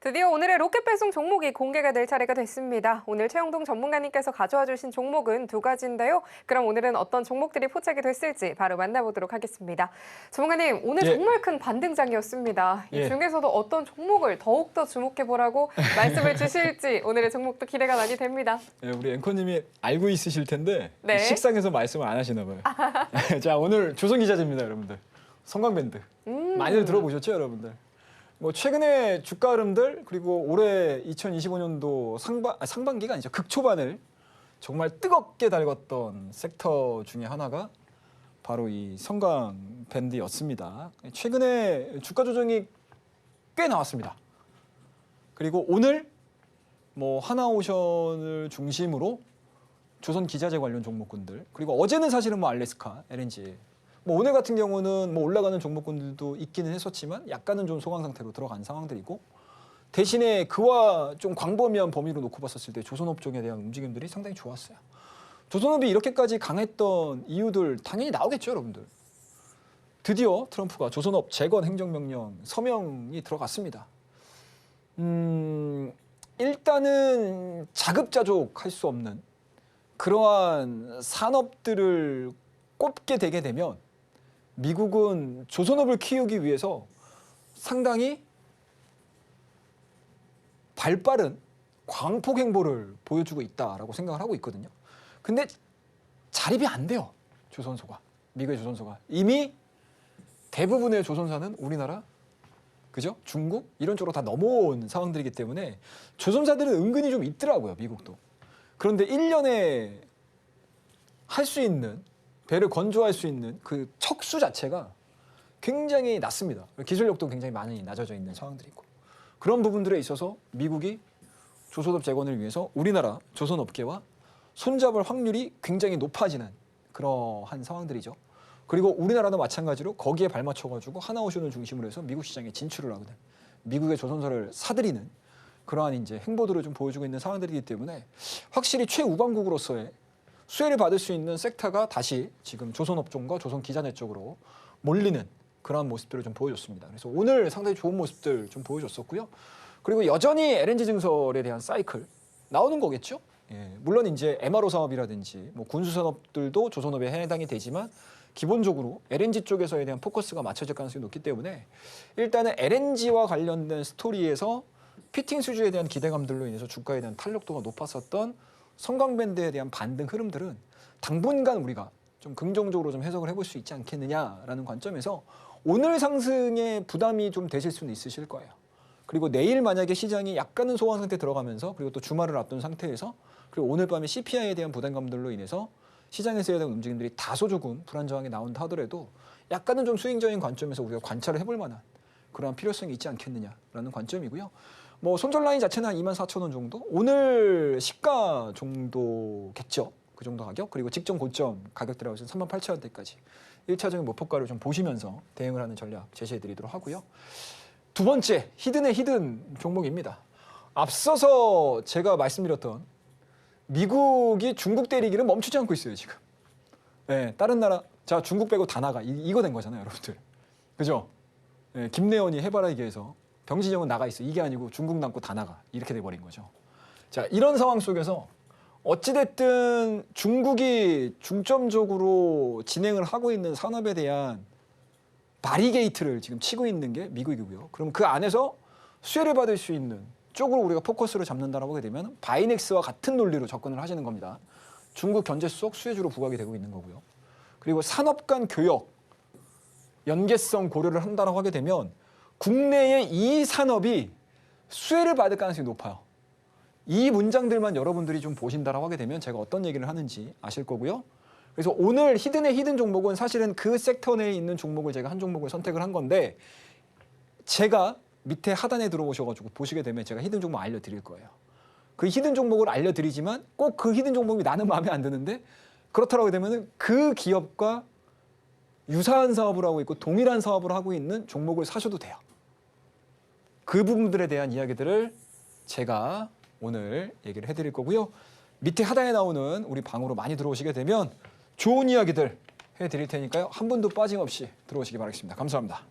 드디어 오늘의 로켓 배송 종목이 공개가 될 차례가 됐습니다. 오늘 최영동 전문가님께서 가져와 주신 종목은 두 가지인데요. 그럼 오늘은 어떤 종목들이 포착이 됐을지 바로 만나보도록 하겠습니다. 전문가님, 오늘 정말 큰 반등장이었습니다. 이 중에서도 어떤 종목을 더욱더 주목해보라고 말씀을 주실지 오늘의 종목도 기대가 많이 됩니다. 네, 우리 앵커님이 알고 있으실 텐데 식상해서 말씀을 안 하시나 봐요. 자, 오늘 조선기자재입니다, 여러분들. 성광밴드. 많이들 들어보셨죠, 여러분들? 뭐 최근에 주가 흐름들 그리고 올해 2025년도 상반기가 아니죠. 극초반을 정말 뜨겁게 달궜던 섹터 중에 하나가 바로 이 성광밴드였습니다. 최근에 주가 조정이 꽤 나왔습니다. 그리고 오늘 뭐 하나오션을 중심으로 조선기자재 관련 종목군들 그리고 어제는 사실은 뭐 알래스카, LNG 뭐 오늘 같은 경우는 뭐 올라가는 종목군들도 있기는 했었지만 약간은 좀 소강 상태로 들어간 상황들이고 대신에 그와 좀 광범위한 범위로 놓고 봤었을 때 조선업종에 대한 움직임들이 상당히 좋았어요. 조선업이 이렇게까지 강했던 이유들 당연히 나오겠죠, 여러분들. 드디어 트럼프가 조선업 재건 행정명령 서명이 들어갔습니다. 일단은 자급자족할 수 없는 그러한 산업들을 꼽게 되게 되면 미국은 조선업을 키우기 위해서 상당히 발빠른 광폭 행보를 보여주고 있다라고 생각을 하고 있거든요. 근데 자립이 안 돼요, 조선소가. 미국의 조선소가. 이미 대부분의 조선사는 우리나라, 그죠? 중국 이런 쪽으로 다 넘어온 상황들이기 때문에 조선사들은 은근히 좀 있더라고요, 미국도. 그런데 1년에 할 수 있는 배를 건조할 수 있는 그 척수 자체가 굉장히 낮습니다. 기술력도 굉장히 많이 낮아져 있는 상황들이고 그런 부분들에 있어서 미국이 조선업 재건을 위해서 우리나라 조선업계와 손잡을 확률이 굉장히 높아지는 그러한 상황들이죠. 그리고 우리나라도 마찬가지로 거기에 발맞춰가지고 하나오션을 중심으로 해서 미국 시장에 진출을 하거든. 미국의 조선소를 사들이는 그러한 이제 행보들을 좀 보여주고 있는 상황들이기 때문에 확실히 최우방국으로서의 수혜를 받을 수 있는 섹터가 다시 지금 조선업종과 조선기자재 쪽으로 몰리는 그러한 모습들을 좀 보여줬습니다. 그래서 오늘 상당히 좋은 모습들 좀 보여줬었고요. 그리고 여전히 LNG 증설에 대한 사이클 나오는 거겠죠. 예, 물론 이제 MRO 사업이라든지 뭐 군수산업들도 조선업에 해당이 되지만 기본적으로 LNG 쪽에서에 대한 포커스가 맞춰질 가능성이 높기 때문에 일단은 LNG와 관련된 스토리에서 피팅 수주에 대한 기대감들로 인해서 주가에 대한 탄력도가 높았었던 성광밴드에 대한 반등 흐름들은 당분간 우리가 좀 긍정적으로 좀 해석을 해볼 수 있지 않겠느냐라는 관점에서 오늘 상승에 부담이 좀 되실 수는 있으실 거예요. 그리고 내일 만약에 시장이 약간은 소강 상태 들어가면서 그리고 또 주말을 앞둔 상태에서 그리고 오늘 밤에 CPI에 대한 부담감들로 인해서 시장에서에 대한 움직임들이 다소 조금 불안정하게 나온다 하더라도 약간은 좀 스윙적인 관점에서 우리가 관찰을 해볼 만한 그러한 필요성이 있지 않겠느냐라는 관점이고요. 뭐 손절 라인 자체는 한 24,000원 정도? 오늘 시가 정도겠죠. 그 정도 가격. 그리고 직전 고점 가격대라고 해서 38,000원대까지 1차적인 목표가를 좀 보시면서 대응을 하는 전략 제시해드리도록 하고요. 두 번째, 히든의 히든 종목입니다. 앞서서 제가 말씀드렸던 미국이 중국 때리기를 멈추지 않고 있어요, 지금. 네, 다른 나라, 자, 중국 빼고 다 나가. 이거 된 거잖아요, 여러분들. 그죠? 네, 김래원이 해바라 얘기해서 병진영은 나가 있어. 이게 아니고 중국 남고 다 나가. 이렇게 돼버린 거죠. 자, 이런 상황 속에서 어찌됐든 중국이 중점적으로 진행을 하고 있는 산업에 대한 바리게이트를 지금 치고 있는 게 미국이고요. 그럼 그 안에서 수혜를 받을 수 있는 쪽으로 우리가 포커스를 잡는다라고 하게 되면 바이넥스와 같은 논리로 접근을 하시는 겁니다. 중국 견제 속 수혜주로 부각이 되고 있는 거고요. 그리고 산업 간 교역, 연계성 고려를 한다라고 하게 되면 국내의 이 산업이 수혜를 받을 가능성이 높아요. 이 문장들만 여러분들이 좀 보신다라고 하게 되면 제가 어떤 얘기를 하는지 아실 거고요. 그래서 오늘 히든의 히든 종목은 사실은 그 섹터 내에 있는 종목을 제가 한 종목을 선택을 한 건데 제가 밑에 하단에 들어오셔가지고 보시게 되면 제가 히든 종목 알려드릴 거예요. 그 히든 종목을 알려드리지만 꼭 그 히든 종목이 나는 마음에 안 드는데 그렇다고 되면 그 기업과 유사한 사업을 하고 있고 동일한 사업을 하고 있는 종목을 사셔도 돼요. 그 부분들에 대한 이야기들을 제가 오늘 얘기를 해드릴 거고요. 밑에 하단에 나오는 우리 방으로 많이 들어오시게 되면 좋은 이야기들 해드릴 테니까요. 한 분도 빠짐없이 들어오시기 바라겠습니다. 감사합니다.